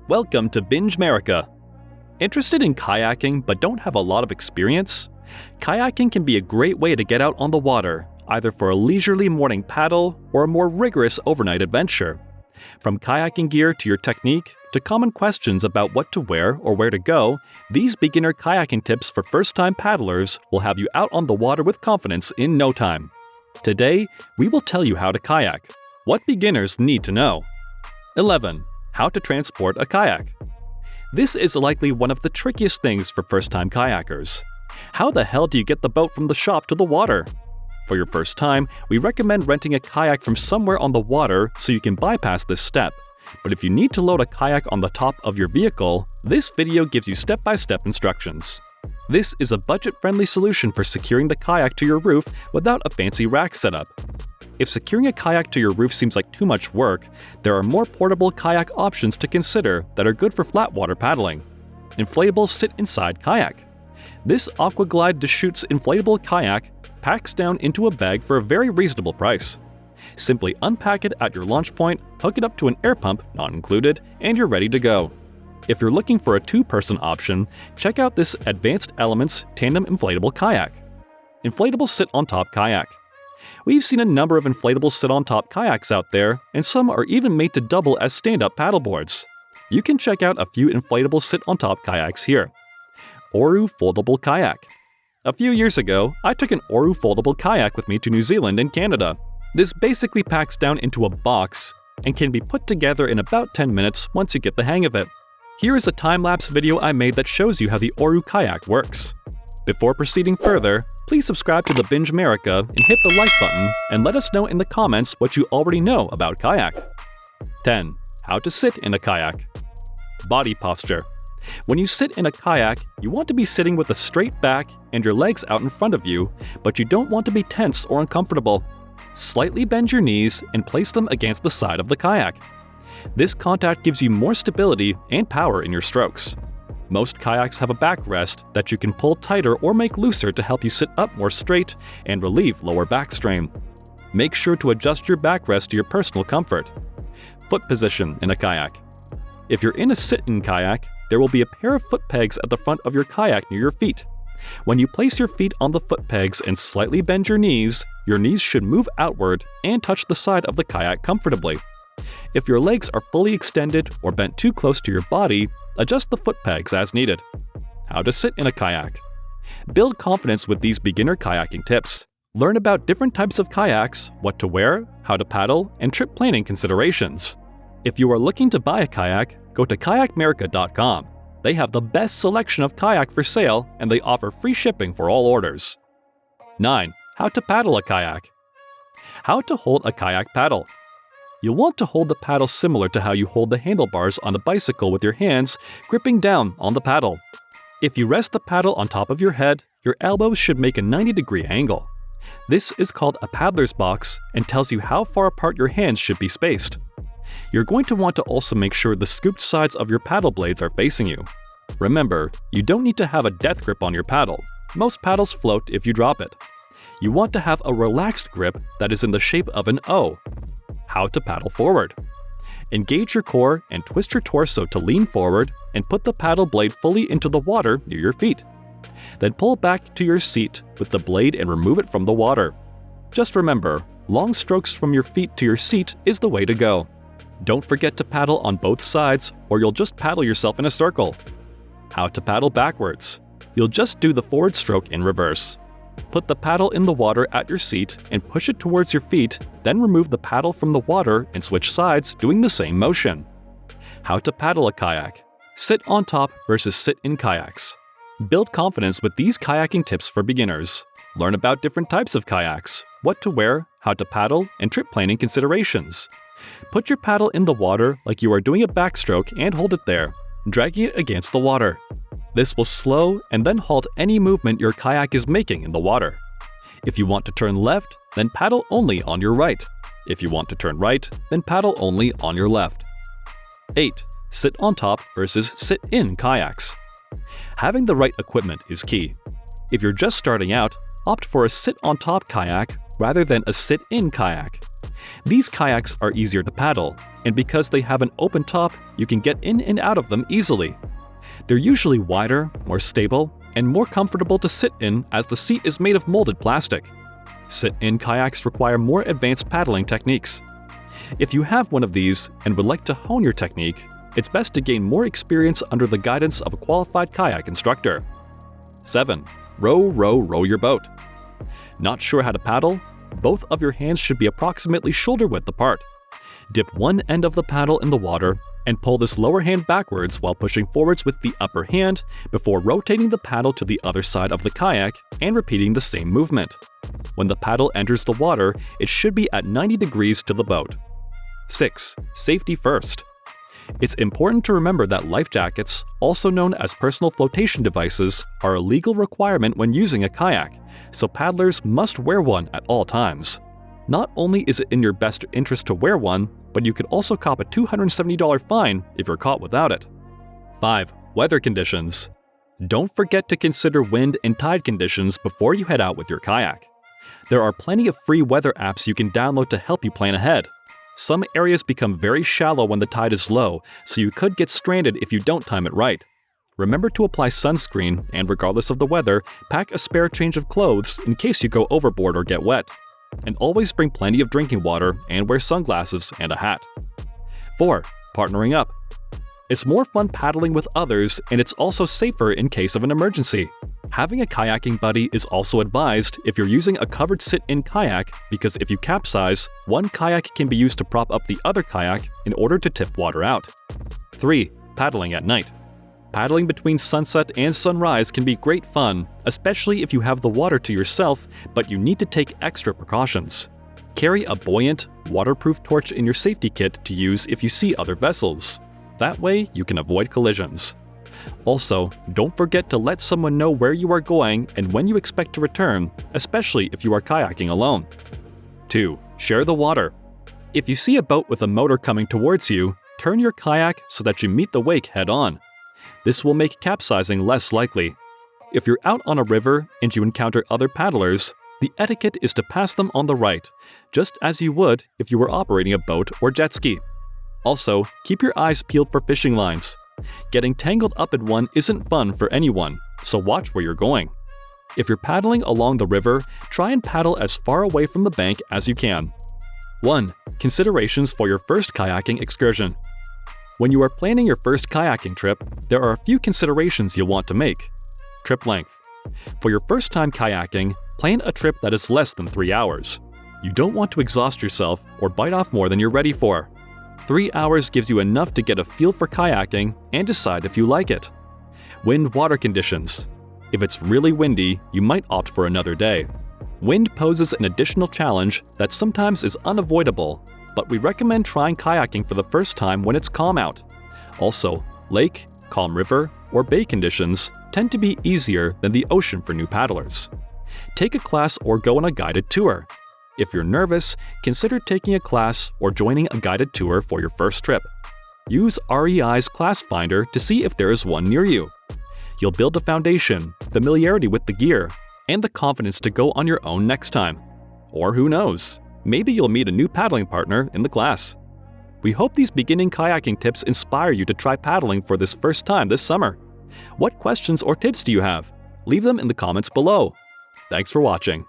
Welcome to Binge America. Interested in kayaking but don't have a lot of experience? Kayaking can be a great way to get out on the water, either for a leisurely morning paddle or a more rigorous overnight adventure. From kayaking gear to your technique, to common questions about what to wear or where to go, these beginner kayaking tips for first-time paddlers will have you out on the water with confidence in no time. Today, we will tell you how to kayak, what beginners need to know. 11. How to transport a kayak. This is likely one of the trickiest things for first-time kayakers. How the hell do you get the boat from the shop to the water? For your first time, we recommend renting a kayak from somewhere on the water so you can bypass this step. But if you need to load a kayak on the top of your vehicle, this video gives you step-by-step instructions. This is a budget-friendly solution for securing the kayak to your roof without a fancy rack setup. If securing a kayak to your roof seems like too much work, there are more portable kayak options to consider that are good for flat water paddling. Inflatable sit-inside kayak. This Aquaglide Deschutes inflatable kayak packs down into a bag for a very reasonable price. Simply unpack it at your launch point, hook it up to an air pump, not included, and you're ready to go. If you're looking for a two-person option, check out this Advanced Elements Tandem Inflatable Kayak. Inflatable sit-on-top kayak. We've seen a number of inflatable sit-on-top kayaks out there, and some are even made to double as stand-up paddleboards. You can check out a few inflatable sit-on-top kayaks here. Oru Foldable Kayak. A few years ago, I took an Oru foldable kayak with me to New Zealand and Canada. This basically packs down into a box and can be put together in about 10 minutes once you get the hang of it. Here is a time-lapse video I made that shows you how the Oru kayak works. Before proceeding further, please subscribe to the Binge America and hit the like button and let us know in the comments what you already know about kayak. 10. How to sit in a kayak. Body posture. When you sit in a kayak, you want to be sitting with a straight back and your legs out in front of you, but you don't want to be tense or uncomfortable. Slightly bend your knees and place them against the side of the kayak. This contact gives you more stability and power in your strokes. Most kayaks have a backrest that you can pull tighter or make looser to help you sit up more straight and relieve lower back strain. Make sure to adjust your backrest to your personal comfort. Foot position in a kayak. If you're in a sit-in kayak, there will be a pair of foot pegs at the front of your kayak near your feet. When you place your feet on the foot pegs and slightly bend your knees should move outward and touch the side of the kayak comfortably. If your legs are fully extended or bent too close to your body, adjust the foot pegs as needed. How to sit in a kayak. Build confidence with these beginner kayaking tips. Learn about different types of kayaks, what to wear, how to paddle, and trip planning considerations. If you are looking to buy a kayak, go to kayakmerica.com. They have the best selection of kayak for sale and they offer free shipping for all orders. 9. How to paddle a kayak. How to hold a kayak paddle. You'll want to hold the paddle similar to how you hold the handlebars on a bicycle with your hands, gripping down on the paddle. If you rest the paddle on top of your head, your elbows should make a 90-degree angle. This is called a paddler's box and tells you how far apart your hands should be spaced. You're going to want to also make sure the scooped sides of your paddle blades are facing you. Remember, you don't need to have a death grip on your paddle. Most paddles float if you drop it. You want to have a relaxed grip that is in the shape of an O. How to paddle forward. Engage your core and twist your torso to lean forward and put the paddle blade fully into the water near your feet. Then pull back to your seat with the blade and remove it from the water. Just remember, long strokes from your feet to your seat is the way to go. Don't forget to paddle on both sides or you'll just paddle yourself in a circle. How to paddle backwards. You'll just do the forward stroke in reverse. Put the paddle in the water at your seat and push it towards your feet, then remove the paddle from the water and switch sides doing the same motion. How to paddle a kayak. Sit on top versus sit in kayaks. Build confidence with these kayaking tips for beginners. Learn about different types of kayaks, what to wear, how to paddle, and trip planning considerations. Put your paddle in the water like you are doing a backstroke and hold it there, dragging it against the water. This will slow and then halt any movement your kayak is making in the water. If you want to turn left, then paddle only on your right. If you want to turn right, then paddle only on your left. 8. Sit on top versus sit in kayaks. Having the right equipment is key. If you're just starting out, opt for a sit on top kayak rather than a sit in kayak. These kayaks are easier to paddle, and because they have an open top, you can get in and out of them easily. They're usually wider, more stable, and more comfortable to sit in as the seat is made of molded plastic. Sit-in kayaks require more advanced paddling techniques. If you have one of these and would like to hone your technique, it's best to gain more experience under the guidance of a qualified kayak instructor. 7. Row your boat. Not sure how to paddle? Both of your hands should be approximately shoulder width apart. Dip one end of the paddle in the water and pull this lower hand backwards while pushing forwards with the upper hand before rotating the paddle to the other side of the kayak and repeating the same movement. When the paddle enters the water, it should be at 90 degrees to the boat. 6. Safety first. It's important to remember that life jackets, also known as personal flotation devices, are a legal requirement when using a kayak, so paddlers must wear one at all times. Not only is it in your best interest to wear one, but you could also cop a $270 fine if you're caught without it. 5. Weather conditions. Don't forget to consider wind and tide conditions before you head out with your kayak. There are plenty of free weather apps you can download to help you plan ahead. Some areas become very shallow when the tide is low, so you could get stranded if you don't time it right. Remember to apply sunscreen, and regardless of the weather, pack a spare change of clothes in case you go overboard or get wet. And always bring plenty of drinking water and wear sunglasses and a hat. 4. Partnering up. It's more fun paddling with others, and it's also safer in case of an emergency. Having a kayaking buddy is also advised if you're using a covered sit-in kayak, because if you capsize, one kayak can be used to prop up the other kayak in order to tip water out. 3. Paddling at night. Paddling between sunset and sunrise can be great fun, especially if you have the water to yourself, but you need to take extra precautions. Carry a buoyant, waterproof torch in your safety kit to use if you see other vessels. That way, you can avoid collisions. Also, don't forget to let someone know where you are going and when you expect to return, especially if you are kayaking alone. 2. Share the water. If you see a boat with a motor coming towards you, turn your kayak so that you meet the wake head-on. This will make capsizing less likely. If you're out on a river and you encounter other paddlers, the etiquette is to pass them on the right, just as you would if you were operating a boat or jet ski. Also, keep your eyes peeled for fishing lines. Getting tangled up in one isn't fun for anyone, so watch where you're going. If you're paddling along the river, try and paddle as far away from the bank as you can. 1. Considerations for your first kayaking excursion. When you are planning your first kayaking trip, there are a few considerations you'll want to make. Trip length. For your first time kayaking, plan a trip that is less than 3 hours. You don't want to exhaust yourself or bite off more than you're ready for. 3 hours gives you enough to get a feel for kayaking and decide if you like it. Wind-water conditions. If it's really windy, you might opt for another day. Wind poses an additional challenge that sometimes is unavoidable, but we recommend trying kayaking for the first time when it's calm out. Also, lake, calm river, or bay conditions tend to be easier than the ocean for new paddlers. Take a class or go on a guided tour. If you're nervous, consider taking a class or joining a guided tour for your first trip. Use REI's Class Finder to see if there is one near you. You'll build a foundation, familiarity with the gear, and the confidence to go on your own next time. Or who knows, maybe you'll meet a new paddling partner in the class. We hope these beginning kayaking tips inspire you to try paddling for this first time this summer. What questions or tips do you have? Leave them in the comments below. Thanks for watching.